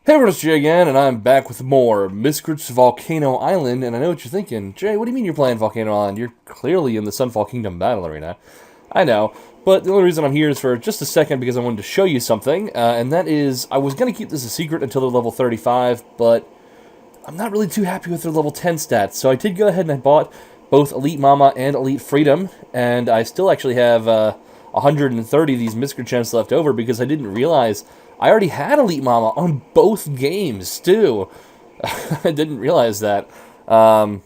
Hey everyone, it's Jay again, and I'm back with more Miscrits of Volcano Island, and I know what you're thinking. Jay, what do you mean you're playing Volcano Island? You're clearly in the Sunfall Kingdom Battle Arena. I know, but the only reason I'm here is for just a second because I wanted to show you something, and that is, I was going to keep this a secret until they're level 35, but I'm not really too happy with their level 10 stats, so I did go ahead and I bought both Elite Mama and Elite Freedom, and I still actually have 130 of these Miskrit gems left over because I didn't realize I already had Elite Mama on both games, too. I didn't realize that. But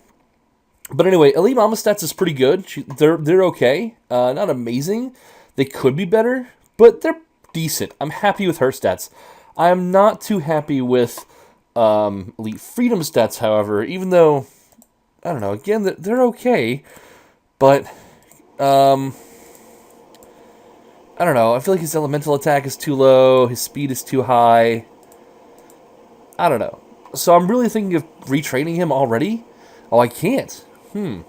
anyway, Elite Mama stats is pretty good. They're okay. Not amazing. They could be better, but they're decent. I'm happy with her stats. I'm not too happy with Elite Freedom stats, however, even though, I don't know, again, they're okay, but I don't know, I feel like his elemental attack is too low, his speed is too high. I don't know. So I'm really thinking of retraining him already? Oh, I can't. I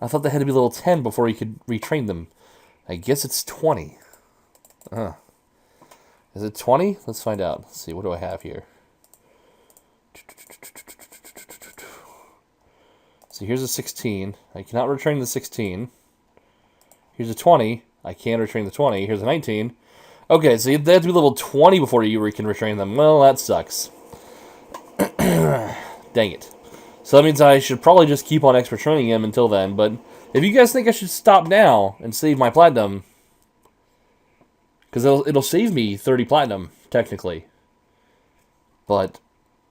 thought they had to be level 10 before you could retrain them. I guess it's 20. Is it 20? Let's find out. Let's see, what do I have here? So here's a 16. I cannot retrain the 16. Here's a 20. I can retrain the 20. Here's a 19. Okay, so they have to be level 20 before you can retrain them. Well, that sucks. Dang it. So that means I should probably just keep on extra training him until then. But if you guys think I should stop now and save my platinum, because it'll save me 30 platinum, technically. But,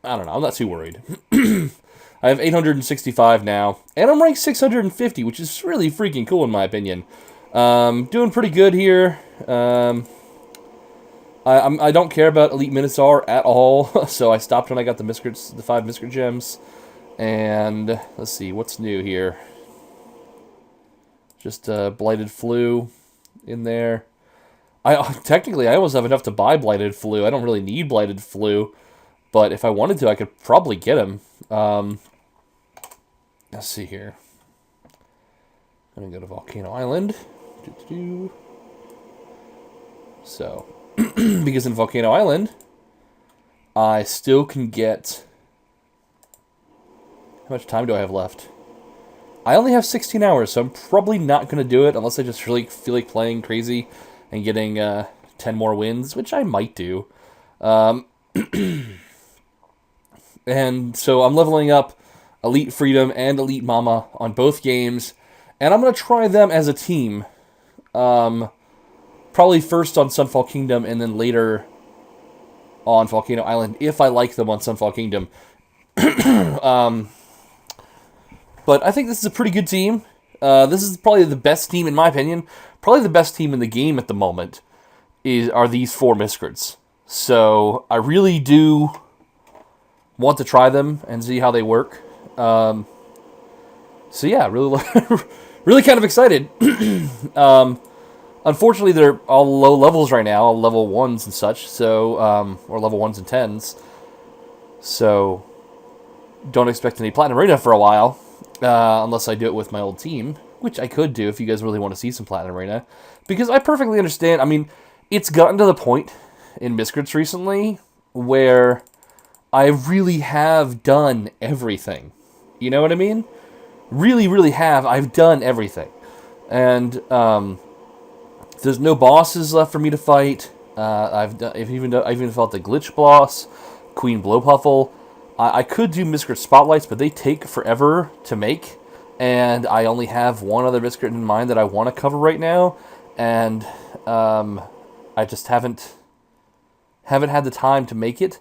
I don't know. I'm not too worried. I have 865 now. And I'm ranked 650, which is really freaking cool in my opinion. Doing pretty good here. I don't care about Elite Minotaur at all, so I stopped when I got the 5 Miskrit gems. And, let's see, what's new here? Just, Blighted Flu in there. Technically, I almost have enough to buy Blighted Flu. I don't really need Blighted Flu, but if I wanted to, I could probably get him. Let's see here. I'm gonna go to Volcano Island. So, because in Volcano Island, I still can get... How much time do I have left? I only have 16 hours, so I'm probably not going to do it unless I just really feel like playing crazy and getting 10 more wins, which I might do. And so I'm leveling up Elite Freedom and Elite Mama on both games, and I'm going to try them as a team. Probably first on Sunfall Kingdom and then later on Volcano Island if I like them on Sunfall Kingdom. But I think this is a pretty good team. This is probably the best team in my opinion. Probably the best team in the game at the moment are these 4 Miscrits. So I really do want to try them and see how they work. So yeah, really, really kind of excited. Unfortunately, they're all low levels right now, all level 1s and such, so, or level 1s and 10s. So, don't expect any Platinum Arena for a while, unless I do it with my old team, which I could do if you guys really want to see some Platinum Arena. Because I perfectly understand, I mean, it's gotten to the point in Miscrits recently where I really have done everything. You know what I mean? Really, really have. I've done everything. And, there's no bosses left for me to fight. I've even fought the Glitch boss, Queen Blowpuffle. I could do Miscrit Spotlights, but they take forever to make, and I only have one other Miscrit in mind that I want to cover right now, and I just haven't had the time to make it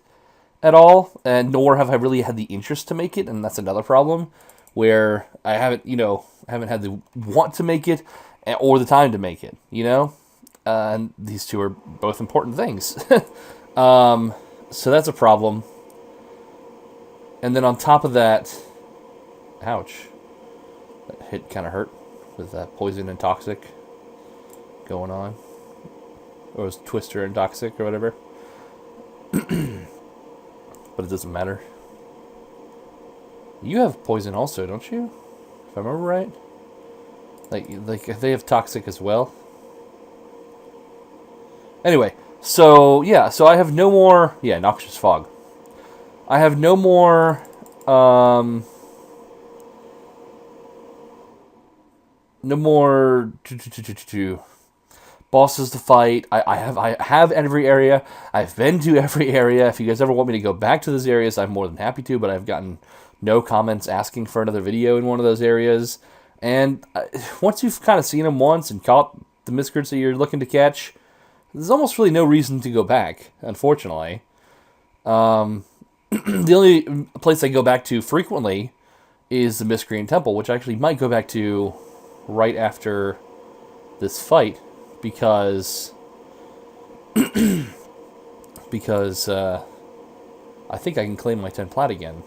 at all, and nor have I really had the interest to make it, and that's another problem, where I haven't had the want to make it, or the time to make it, you know? And these two are both important things. So that's a problem. And then on top of that... Ouch. That hit kind of hurt with that poison and toxic going on. Or it was Twister and toxic or whatever. But it doesn't matter. You have poison also, don't you? If I remember right. Like they have toxic as well. Anyway, So, yeah, so I have no more... Yeah, Noxious Fog. I have no more... no more... bosses to fight. I have every area. I've been to every area. If you guys ever want me to go back to those areas, I'm more than happy to, but I've gotten no comments asking for another video in one of those areas. And once you've kind of seen them once and caught the Miscrits that you're looking to catch, there's almost really no reason to go back, unfortunately. The only place I go back to frequently is the Miscrian Temple, which I actually might go back to right after this fight, because I think I can claim my 10 plat again.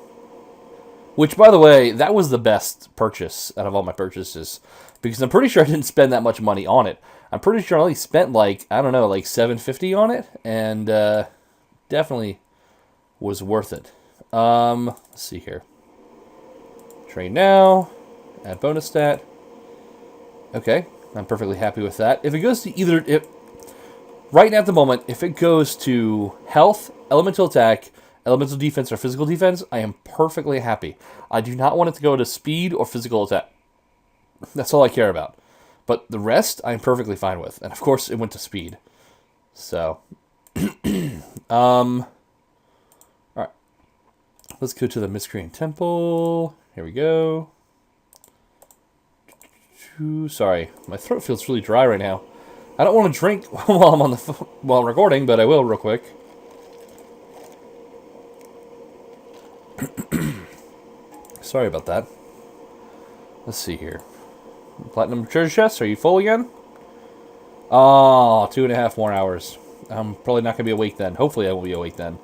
Which, by the way, that was the best purchase out of all my purchases, because I'm pretty sure I didn't spend that much money on it. I'm pretty sure I only spent like, I don't know, like $750 on it, and definitely was worth it. Let's see here. Train now. Add bonus stat. Okay, I'm perfectly happy with that. If it goes to either... right now at the moment, if it goes to health, elemental attack, elemental defense, or physical defense, I am perfectly happy. I do not want it to go to speed or physical attack. That's all I care about. But the rest, I'm perfectly fine with. And of course, it went to speed. So... Alright. Let's go to the Miscrian Temple. Here we go. Sorry, my throat feels really dry right now. I don't want to drink while I'm on while I'm recording, but I will real quick. Sorry about that. Let's see here. Platinum treasure chest, are you full again? Oh, 2.5 more hours. I'm probably not gonna be awake then. Hopefully, I won't be awake then.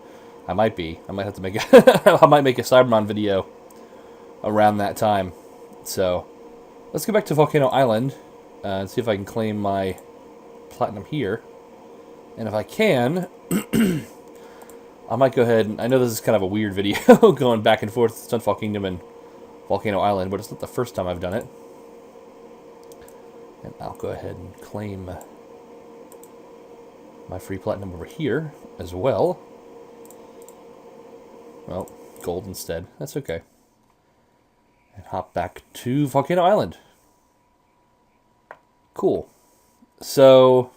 I might be. I might have to make a I might make a Cybermon video around that time. So. Let's go back to Volcano Island and see if I can claim my platinum here. And if I can, I might go ahead and... I know this is kind of a weird video going back and forth Sunfall Kingdom and Volcano Island, but it's not the first time I've done it. And I'll go ahead and claim my free platinum over here as well. Well, gold instead. That's okay. And hop back to Volcano Island. Cool. So,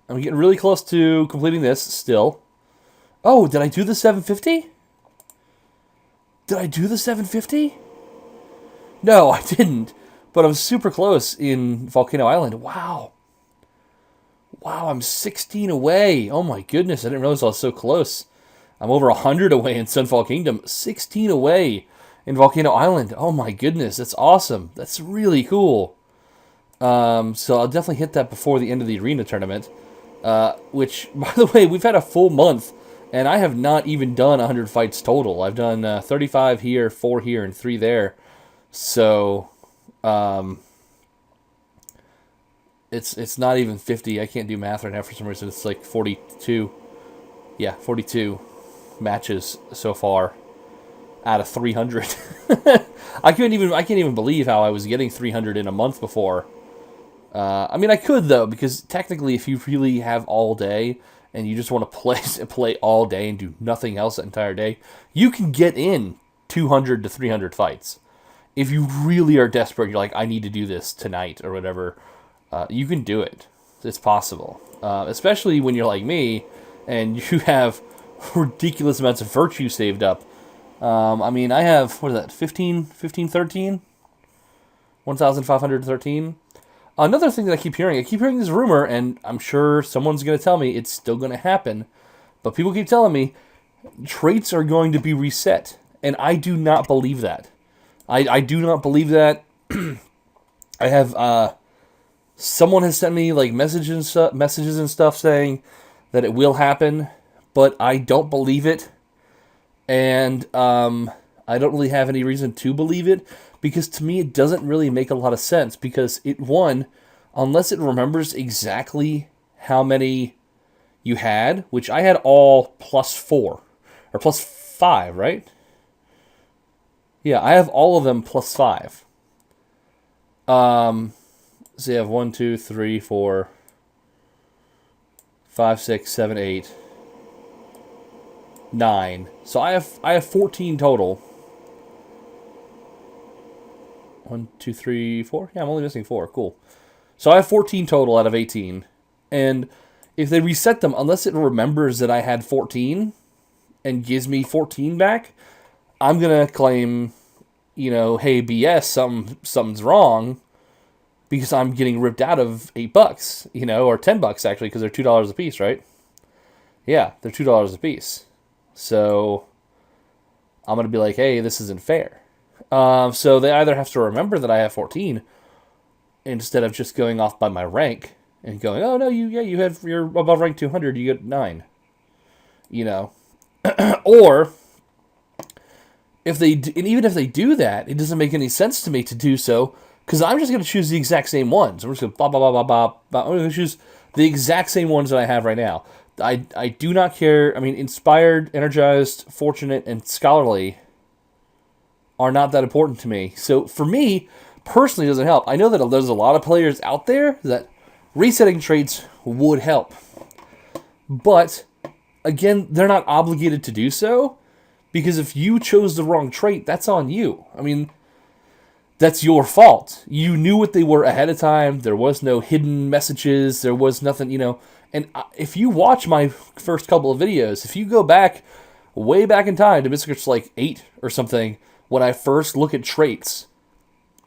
I'm getting really close to completing this still. Oh, did I do the 750? Did I do the 750? No, I didn't. But I'm super close in Volcano Island. Wow. Wow, I'm 16 away. Oh my goodness, I didn't realize I was so close. I'm over 100 away in Sunfall Kingdom, 16 away in Volcano Island. Oh my goodness, that's awesome. That's really cool. So I'll definitely hit that before the end of the arena tournament. Which, by the way, we've had a full month, and I have not even done 100 fights total. I've done 35 here, 4 here, and 3 there. So, it's not even 50. I can't do math right now for some reason. It's like 42. Yeah, 42 matches so far out of 300. I can't even believe how I was getting 300 in a month before. I mean, I could though, because technically, if you really have all day and you just want to play all day and do nothing else that entire day, you can get in 200 to 300 fights. If you really are desperate, you're like, I need to do this tonight or whatever, you can do it. It's possible, especially when you're like me and you have ridiculous amounts of virtue saved up. I mean, I have, what is that, 13? 1,513? Another thing that I keep hearing this rumor, and I'm sure someone's going to tell me it's still going to happen, but people keep telling me traits are going to be reset, and I do not believe that. I do not believe that. I have, someone has sent me, like, messages and stuff saying that it will happen, but I don't believe it, and I don't really have any reason to believe it, because to me it doesn't really make a lot of sense, because unless it remembers exactly how many you had, which I had all +4, or +5, right? Yeah, I have all of them +5. So you have 1, 2, 3, 4, 5, 6, 7, 8, 9. So I have 14 total. 1, 2, 3, 4. Yeah, I'm only missing 4. Cool. So I have 14 total out of 18. And if they reset them, unless it remembers that I had 14 and gives me 14 back, I'm going to claim, hey, BS, something's wrong because I'm getting ripped out of $8, or $10 actually, because they're $2 a piece, right? Yeah, they're $2 a piece. So I'm going to be like, hey, this isn't fair. So they either have to remember that I have 14 instead of just going off by my rank and going, oh no, you're above rank 200, you get 9. Or and even if they do that, it doesn't make any sense to me to do so because I'm just going to choose the exact same ones. I'm just going to blah blah blah blah blah. I'm going to choose the exact same ones that I have right now. I do not care. I mean, inspired, energized, fortunate, and scholarly are not that important to me. So for me, personally, it doesn't help. I know that there's a lot of players out there that resetting traits would help. But, again, they're not obligated to do so, because if you chose the wrong trait, that's on you. I mean, that's your fault. You knew what they were ahead of time. There was no hidden messages. There was nothing, And if you watch my first couple of videos, if you go back, way back in time to Miscrits like 8 or something, when I first look at traits,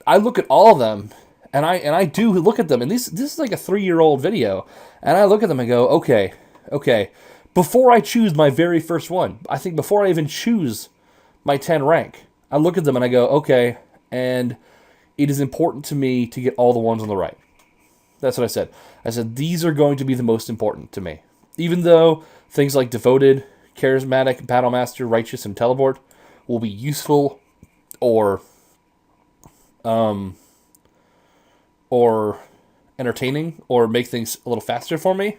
I look at all of them, and I do look at them, and this is like a 3-year-old video, and I look at them and go, okay, before I choose my very first one, I think before I even choose my 10 rank, I look at them and I go, okay, and it is important to me to get all the ones on the right. That's what I said. I said, these are going to be the most important to me. Even though things like Devoted, Charismatic, Battlemaster, Righteous, and Teleport will be useful or entertaining or make things a little faster for me,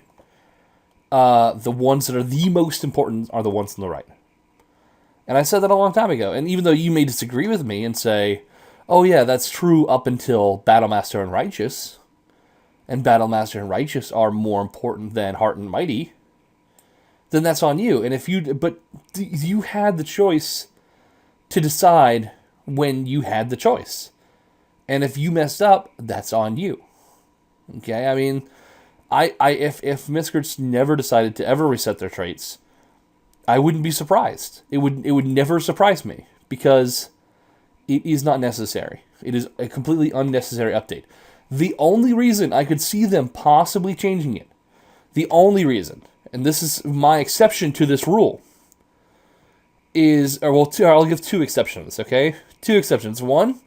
the ones that are the most important are the ones on the right. And I said that a long time ago. And even though you may disagree with me and say, oh yeah, that's true up until Battlemaster and Righteous, and Battlemaster and Righteous are more important than Heart and Mighty, then that's on you. And but you had the choice to decide when you had the choice. And if you messed up, that's on you. Okay, I mean, if Miscrits never decided to ever reset their traits, I wouldn't be surprised. It would never surprise me because it is not necessary. It is a completely unnecessary update. The only reason I could see them possibly changing it, the only reason, and this is my exception to this rule, I'll give 2 exceptions, okay? 2 exceptions. One,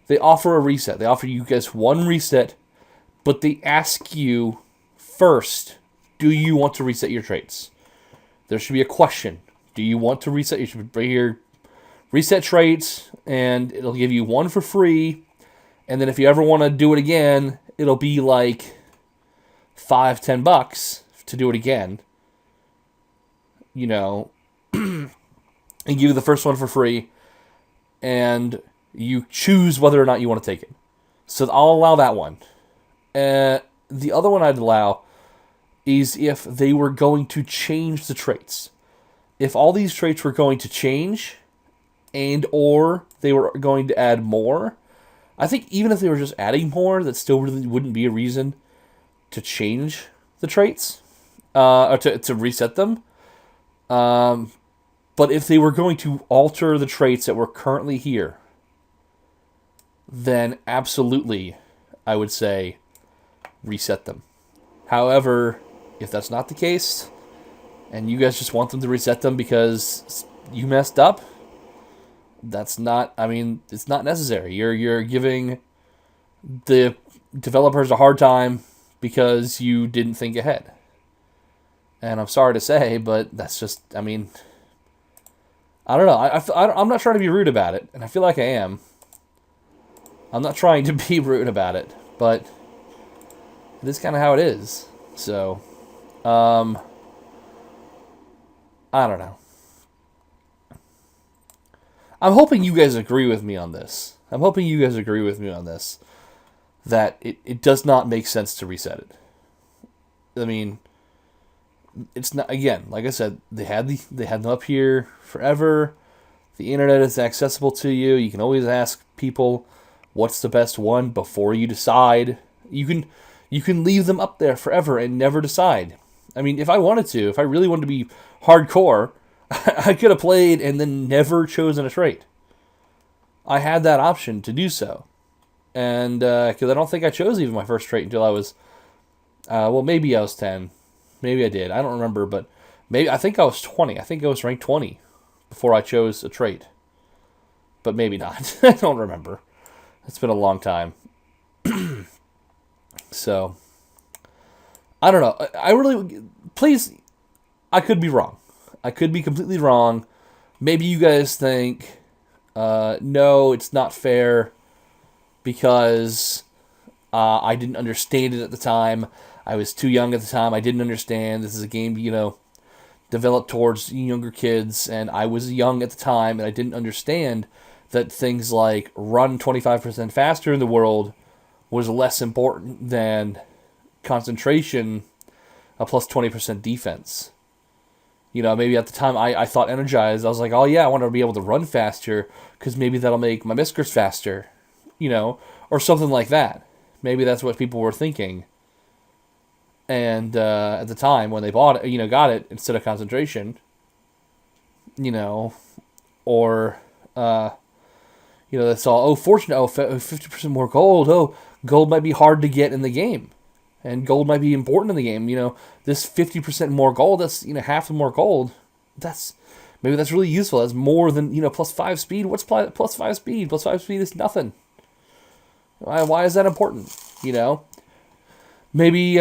they offer a reset. They offer you guys 1 reset, but they ask you first, do you want to reset your traits? There should be a question. Do you want to reset? You should bring your reset traits, and it'll give you 1 for free. And then if you ever want to do it again, it'll be like $5-10 to do it again. And give you the first one for free, and you choose whether or not you want to take it. So I'll allow that one. The other one I'd allow is if they were going to change the traits. If all these traits were going to change, and or they were going to add more, I think even if they were just adding more, that still really wouldn't be a reason to change the traits, or to reset them. But if they were going to alter the traits that were currently here, then absolutely, I would say, reset them. However, if that's not the case, and you guys just want them to reset them because you messed up, it's not necessary. You're giving the developers a hard time because you didn't think ahead. And I'm sorry to say, but that's just, I don't know. I'm not trying to be rude about it, and I feel like I am. I'm not trying to be rude about it, but it is kind of how it is. So, I don't know. I'm hoping you guys agree with me on this. That it does not make sense to reset it. it's not, again, like I said, they had them up here forever. The internet is accessible to you. You can always ask people what's the best one before you decide. You can leave them up there forever and never decide. I mean, if I wanted to, if I really wanted to be hardcore, I could have played and then never chosen a trait. I had that option to do so. And because I don't think I chose even my first trait until I was, well, maybe I was 10. Maybe I did. I don't remember, but maybe I think I was 20. I think I was ranked 20 before I chose a trait. But maybe not. I don't remember. It's been a long time. So, I don't know. I really, please, I could be wrong. I could be completely wrong. Maybe you guys think, no, it's not fair because I didn't understand it at the time. I was too young at the time. I didn't understand. This is a game, developed towards younger kids, and I was young at the time, and I didn't understand that things like run 25% faster in the world was less important than concentration, a plus 20% defense. Maybe at the time I thought energized. I was like, oh yeah, I want to be able to run faster because maybe that'll make my Miscrits faster, or something like that. Maybe that's what people were thinking. And at the time when they bought it, got it instead of concentration, or they saw, fortune, 50% more gold. Oh, gold might be hard to get in the game, and gold might be important in the game. This 50% more gold, that's half the more gold. Maybe that's really useful. That's more than plus 5 speed. What's plus 5 speed? Plus 5 speed is nothing. Why is that important? Maybe.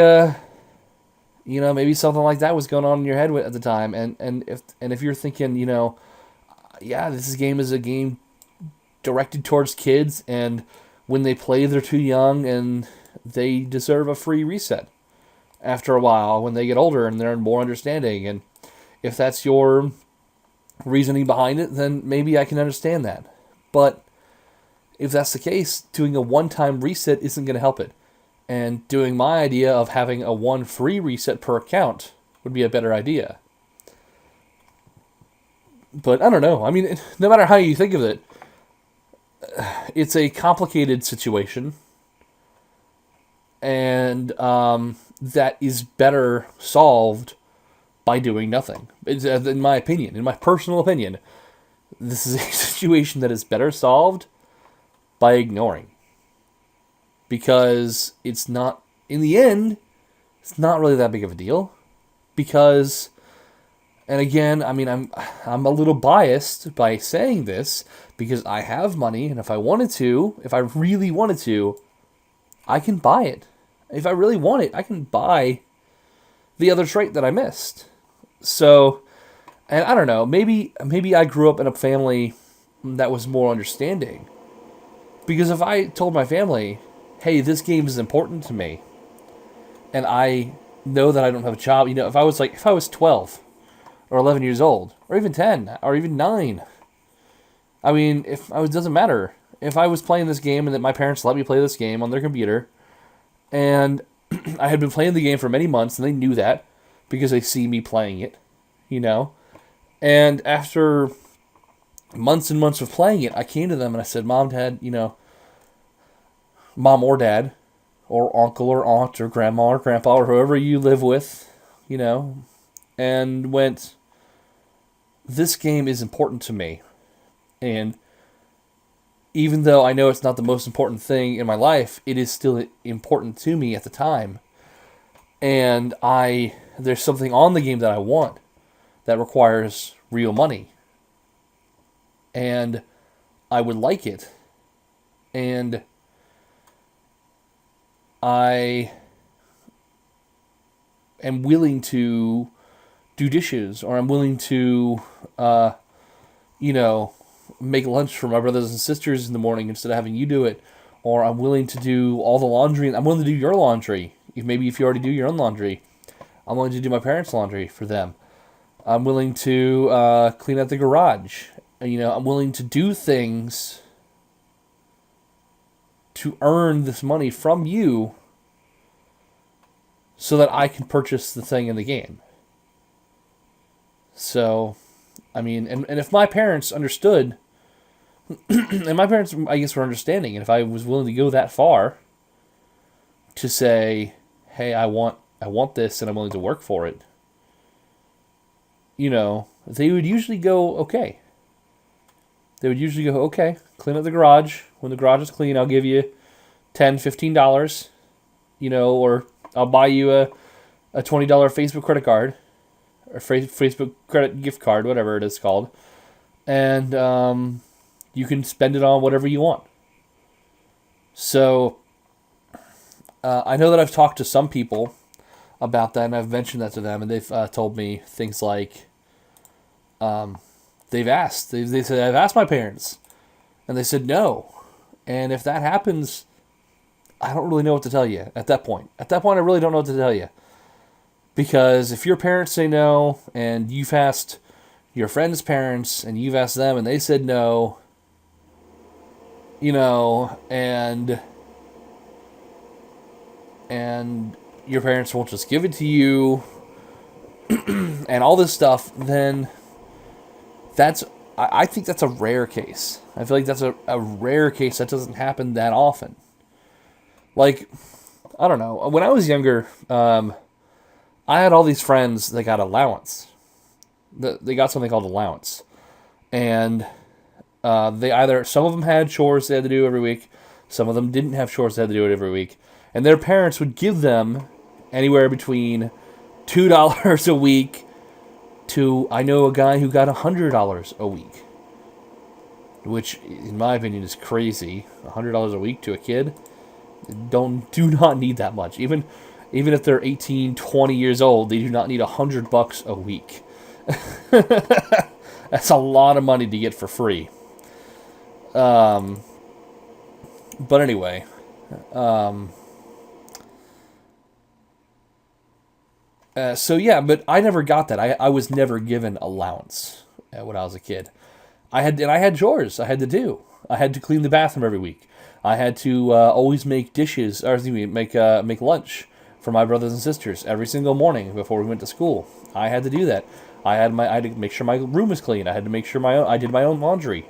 Maybe something like that was going on in your head at the time, and if you're thinking, yeah, this game is a game directed towards kids, and when they play, they're too young, and they deserve a free reset after a while when they get older and they're more understanding. And if that's your reasoning behind it, then maybe I can understand that. But if that's the case, doing a one-time reset isn't going to help it. And doing my idea of having a one free reset per account would be a better idea. But I don't know. I mean, no matter how you think of it, it's a complicated situation. And that is better solved by doing nothing. In my opinion, in my personal opinion, this is a situation that is better solved by ignoring. Because it's not, in the end, it's not really that big of a deal. Because, and again, I mean, I'm a little biased by saying this, because I have money, and if I wanted to, if I really wanted to, I can buy it. If I really want it, I can buy the other trait that I missed. So, and I don't know, maybe I grew up in a family that was more understanding. Because if I told my family, hey, this game is important to me, and I know that I don't have a job, if I was 12 or 11 years old, or even 10, or even 9, I mean, it doesn't matter. If I was playing this game and that my parents let me play this game on their computer, and I had been playing the game for many months, and they knew that because they see me playing it, and after months and months of playing it, I came to them and I said, Mom, Dad, Mom or Dad, or uncle or aunt or grandma or grandpa or whoever you live with, and went, this game is important to me. And even though I know it's not the most important thing in my life, it is still important to me at the time. And there's something on the game that I want that requires real money. And I would like it. And I am willing to do dishes, or I'm willing to, make lunch for my brothers and sisters in the morning instead of having you do it, or I'm willing to do all the laundry. I'm willing to do your laundry. If you already do your own laundry, I'm willing to do my parents' laundry for them. I'm willing to clean out the garage. I'm willing to do things to earn this money from you so that I can purchase the thing in the game. So, I mean, and if my parents understood, and my parents, I guess, were understanding, and if I was willing to go that far to say, hey, I want this and I'm willing to work for it, they would usually go, okay. They would usually go, okay, clean up the garage. When the garage is clean, I'll give you $10, $15, or I'll buy you a $20 Facebook credit card, or Facebook credit gift card, whatever it is called. And you can spend it on whatever you want. So I know that I've talked to some people about that, and I've mentioned that to them, and they've told me things like, they said, I've asked my parents, and they said no. And if that happens, I don't really know what to tell you at that point. At that point, I really don't know what to tell you. Because if your parents say no, and you've asked your friend's parents, and you've asked them, and they said no, and your parents won't just give it to you, and all this stuff, then I think that's a rare case. I feel like that's a rare case that doesn't happen that often. Like, I don't know. When I was younger, I had all these friends that got allowance. They got something called allowance. And some of them had chores they had to do every week. Some of them didn't have chores they had to do it every week. And their parents would give them anywhere between $2 a week to, I know a guy who got $100 a week. Which, in my opinion, is crazy. $100 a week to a kid. Do not need that much. Even if they're 18, 20 years old, they do not need $100 a week. That's a lot of money to get for free. But anyway, so yeah, but I never got that. I was never given allowance when I was a kid. I had chores I had to do. I had to clean the bathroom every week. I had to always make dishes, or excuse me, make lunch for my brothers and sisters every single morning before we went to school. I had to do that. I had to make sure my room was clean. I had to make sure I did my own laundry.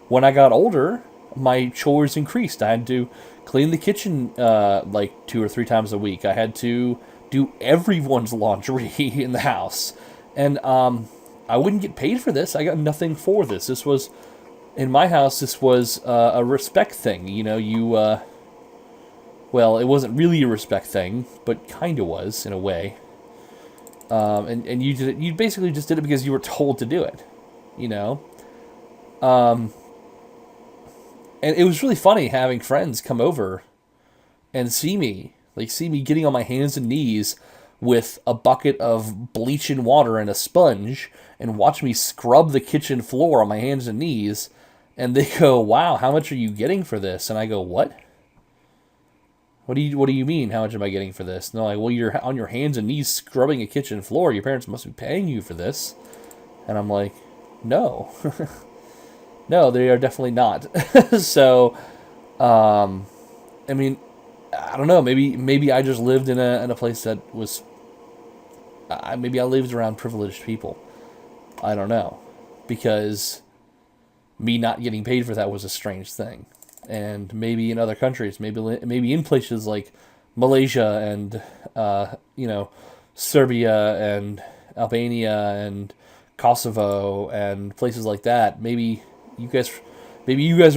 When I got older, my chores increased. I had to clean the kitchen like 2 or 3 times a week. I had to do everyone's laundry in the house. And I wouldn't get paid for this. I got nothing for this. In my house, this was a respect thing. Well, it wasn't really a respect thing, but kind of was, in a way. And you did it. You basically just did it because you were told to do it, And it was really funny having friends come over and see me getting on my hands and knees with a bucket of bleach and water and a sponge and watch me scrub the kitchen floor on my hands and knees. And they go, "Wow, how much are you getting for this?" And I go, "What? What do you mean? How much am I getting for this?" And they're like, "Well, you're on your hands and knees scrubbing a kitchen floor. Your parents must be paying you for this." And I'm like, "No, no, they are definitely not." So, I mean, I don't know. Maybe I just lived in a place that was. Maybe I lived around privileged people. I don't know, because me not getting paid for that was a strange thing. And maybe in other countries, maybe in places like Malaysia and Serbia and Albania and Kosovo and places like that, maybe you guys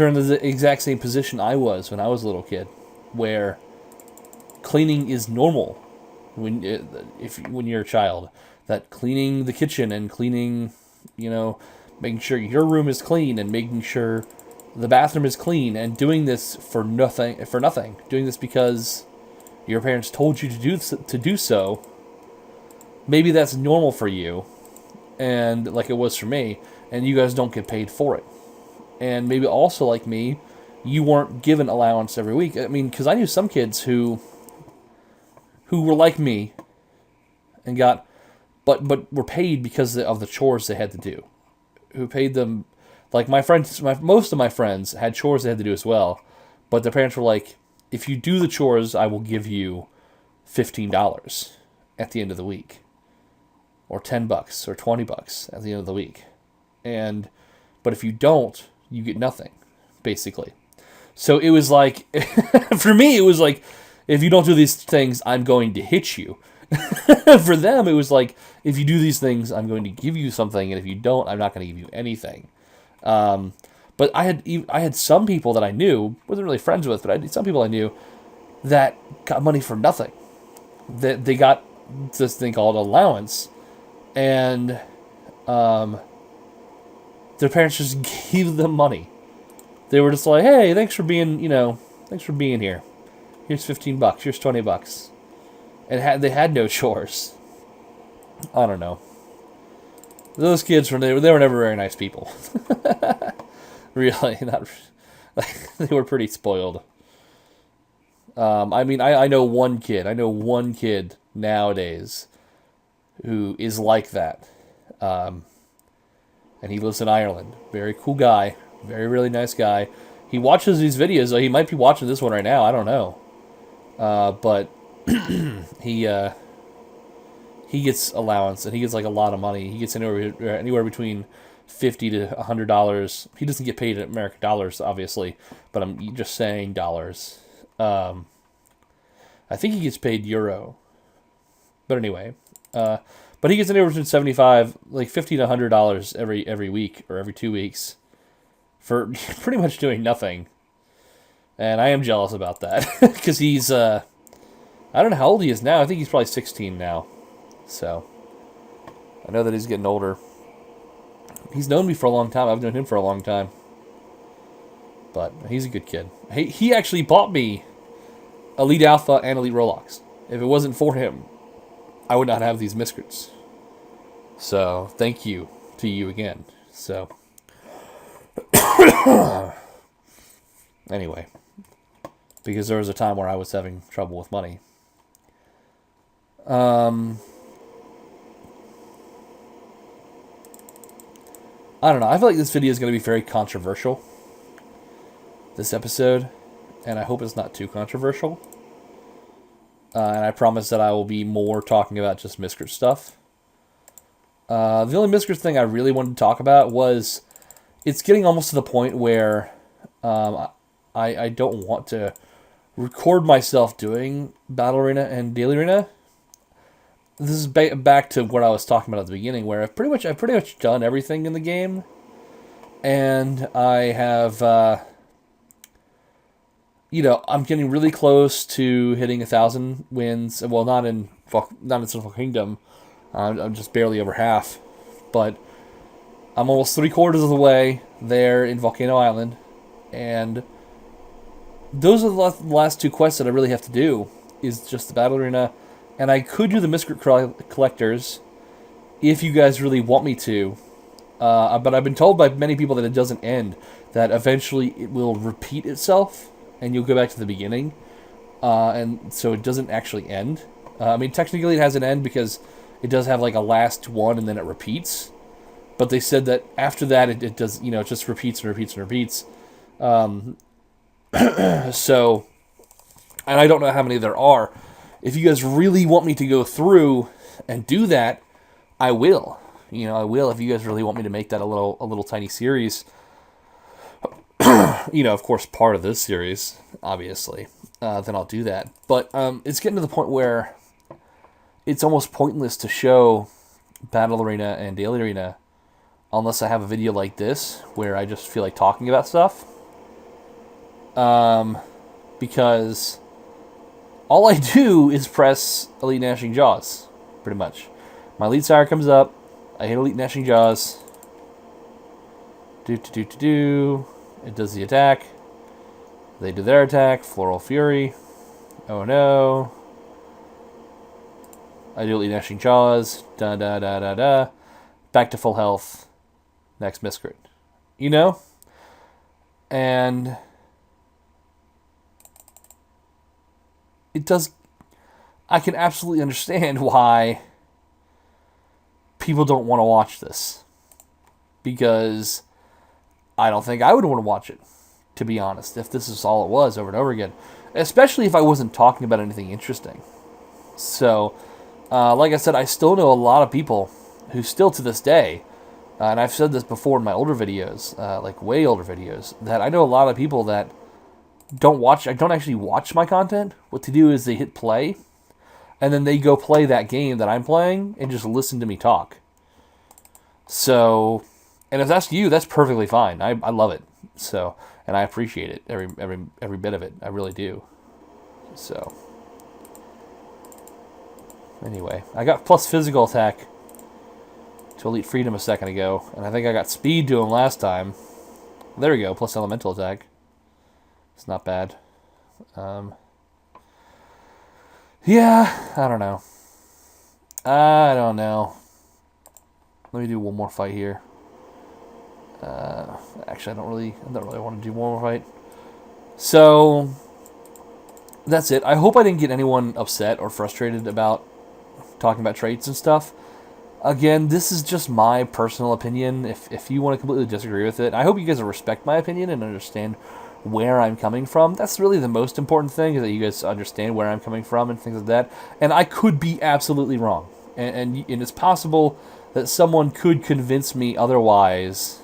are in the exact same position I was when I was a little kid, where cleaning is normal when you're a child. That cleaning the kitchen and cleaning, making sure your room is clean and making sure the bathroom is clean, and doing this for nothing. Doing this because your parents told you to do so. Maybe that's normal for you, and like it was for me, and you guys don't get paid for it. And maybe also like me, you weren't given allowance every week. I mean, because I knew some kids who were like me and got, but were paid because of the chores they had to do. Who paid them, like most of my friends had chores they had to do as well, but their parents were like, if you do the chores, I will give you $15 at the end of the week. or $10 or $20 at the end of the week. But if you don't, you get nothing, basically. So it was like, for me, it was like, if you don't do these things, I'm going to hit you. For them, it was like, if you do these things, I'm going to give you something, and if you don't, I'm not going to give you anything. But I had some people that I knew, wasn't really friends with, but I had some people I knew that got money for nothing. That they got this thing called allowance, and their parents just gave them money. They were just like, hey, thanks for being here. Here's $15. Here's $20. And they had no chores. I don't know. Those kids they were never very nice people. Really, not. They were pretty spoiled. I mean, I know one kid. I know one kid nowadays who is like that. And he lives in Ireland. Very cool guy. Very, really nice guy. He watches these videos. He might be watching this one right now. I don't know. But he gets allowance, and he gets like a lot of money. He gets anywhere between $50 to $100. He doesn't get paid in American dollars, obviously, but I'm just saying dollars. I think he gets paid euro. But anyway, but he gets anywhere between $50 to $100 every week or every 2 weeks for pretty much doing nothing. And I am jealous about that because he's I don't know how old he is now. I think he's probably 16 now. So I know that he's getting older. He's known me for a long time. I've known him for a long time. But he's a good kid. He actually bought me Elite Alpha and Elite Rolocks. If it wasn't for him, I would not have these Miscrits. So thank you to you again. So anyway, because there was a time where I was having trouble with money. I don't know. I feel like this video is going to be very controversial. This episode. And I hope it's not too controversial. And I promise that I will be more talking about just Miscrit stuff. The only Miscrit thing I really wanted to talk about was it's getting almost to the point where I don't want to record myself doing Battle Arena and Daily Arena. This is back to what I was talking about at the beginning, where I've pretty much done everything in the game, and I have, I'm getting really close to hitting 1,000 wins. Well, not in Sunfall Kingdom. I'm just barely over half, but I'm almost 3/4 of the way there in Volcano Island, and those are the last 2 quests that I really have to do. Is just the Battle Arena. And I could do the Miscrit collectors if you guys really want me to. But I've been told by many people that it doesn't end. That eventually it will repeat itself and you'll go back to the beginning. And so it doesn't actually end. I mean, technically it has an end because it does have like a last one and then it repeats. But they said that after that it does, it just repeats and repeats and repeats. So, and I don't know how many there are. If you guys really want me to go through and do that, I will. I will if you guys really want me to make that a little tiny series. Of course, part of this series, obviously. Then I'll do that. But it's getting to the point where it's almost pointless to show Battle Arena and Daily Arena unless I have a video like this where I just feel like talking about stuff. Because all I do is press Elite Gnashing Jaws, pretty much. My Elite Sire comes up, I hit Elite Gnashing Jaws. It does the attack. They do their attack, Floral Fury. Oh no. I do Elite Gnashing Jaws. Back to full health. Next Miscrit. And it does. I can absolutely understand why people don't want to watch this. Because I don't think I would want to watch it, to be honest, if this is all it was over and over again. Especially if I wasn't talking about anything interesting. So, like I said, I still know a lot of people who still to this day, and I've said this before in my older videos, like way older videos, that I know a lot of people that don't actually watch my content. What they do is they hit play, and then they go play that game that I'm playing and just listen to me talk. So, and if that's you, that's perfectly fine. I love it. So, and I appreciate it, every bit of it. I really do. So, anyway, I got plus physical attack to Elite Freedom a second ago, and I think I got speed to him last time. There we go, plus elemental attack. It's not bad. Yeah, I don't know. Let me do one more fight here. Actually, I don't really want to do one more fight. So, that's it. I hope I didn't get anyone upset or frustrated about talking about traits and stuff. Again, this is just my personal opinion. If you want to completely disagree with it, I hope you guys respect my opinion and understand where I'm coming from. That's really the most important thing, is that you guys understand where I'm coming from and things like that. And I could be absolutely wrong. And it's possible that someone could convince me otherwise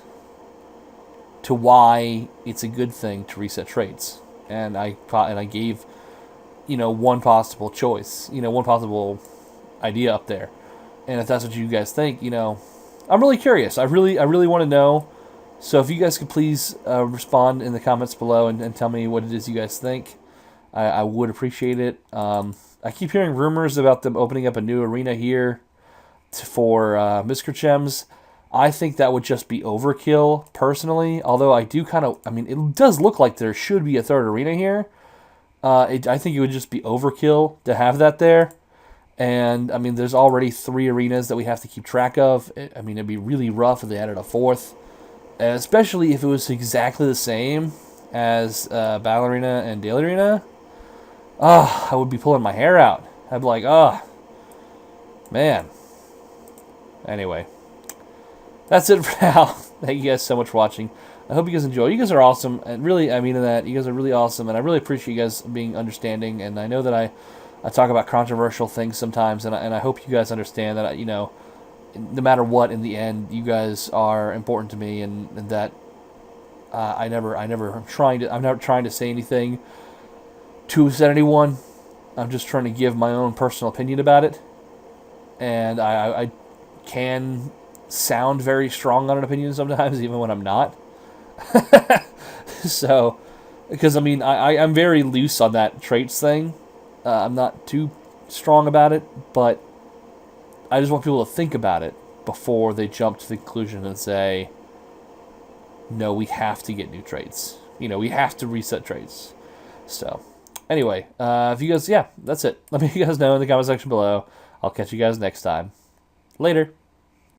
to why it's a good thing to reset traits. And I gave, one possible choice, one possible idea up there. And if that's what you guys think, I'm really curious. I really want to know. So if you guys could please respond in the comments below and tell me what it is you guys think, I would appreciate it. I keep hearing rumors about them opening up a new arena here for Miscrit gems. I think that would just be overkill, personally. Although I do it does look like there should be a third arena here. I think it would just be overkill to have that there. And, there's already 3 arenas that we have to keep track of. It'd be really rough if they added a 4th. Especially if it was exactly the same as Battle Arena and Daily Arena. I would be pulling my hair out. I'd be like, man. Anyway. That's it for now. Thank you guys so much for watching. I hope you guys enjoy. You guys are awesome. And really, I mean that. You guys are really awesome. And I really appreciate you guys being understanding. And I know that I talk about controversial things sometimes. And I hope you guys understand that, no matter what, in the end, you guys are important to me. And that I'm not trying to say anything to upset anyone. I'm just trying to give my own personal opinion about it. And I can sound very strong on an opinion sometimes, even when I'm not. So, because I'm very loose on that traits thing. I'm not too strong about it, but I just want people to think about it before they jump to the conclusion and say, no, we have to get new traits. We have to reset traits. So, anyway, if you guys, that's it. Let me you guys know in the comment section below. I'll catch you guys next time. Later.